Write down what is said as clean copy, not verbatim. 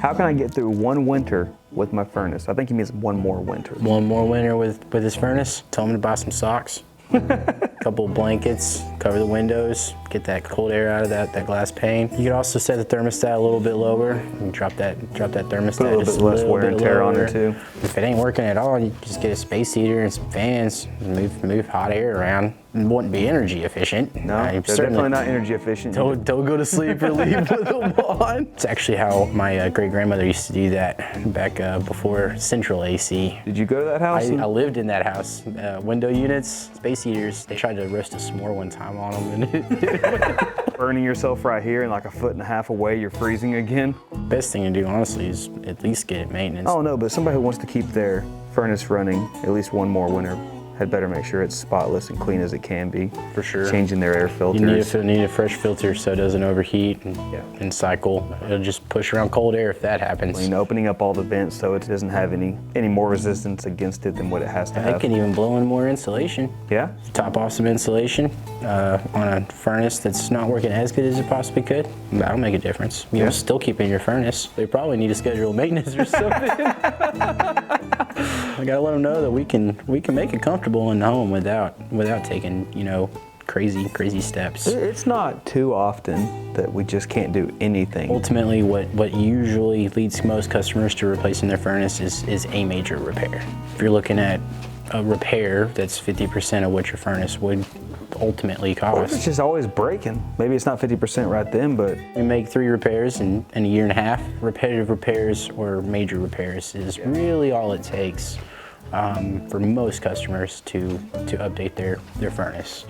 How can I get through one winter with my furnace? I think he means one more winter. One more winter with his furnace. Tell him to buy some socks, a couple of blankets, cover the windows, get that cold air out of that glass pane. You can also set the thermostat a little bit lower. You can drop that thermostat Put a little just bit less wear and tear on lower. it too. If it ain't working at all, you just get a space heater and some fans, move hot air around. It wouldn't be energy efficient. No, they're definitely not energy efficient. Don't go to sleep or leave with them on. It's actually how my great-grandmother used to do that back before central AC. Did you go to that house? I lived in that house. Window units, space heaters. They tried to roast a s'more one time on them. And Burning yourself right here and like a foot and a half away, you're freezing again. best thing to do, honestly, is at least get it maintenance. Oh no, but somebody who wants to keep their furnace running at least one more winter had better make sure it's spotless and clean as it can be. For sure. Changing their air filters. You need a fresh filter so it doesn't overheat and cycle. It'll just push around cold air if that happens. Opening up all the vents so it doesn't have any more resistance against it than what it has to It have. can even blow in more insulation. Yeah? Top off some insulation on a furnace that's not working as good as it possibly could. That'll make a difference. You'll still keep in your furnace. They probably need to schedule maintenance or something. I gotta let them know that we can make it comfortable in the home without taking, crazy steps. It's not too often that we just can't do anything. Ultimately, what usually leads most customers to replacing their furnace is a major repair. If you're looking at a repair that's 50% of what your furnace would ultimately Or if it's cost. just always breaking. Maybe it's not 50% right then, but We make 3 repairs in a year and a half. Repetitive repairs or major repairs is really all it takes for most customers to update their furnace.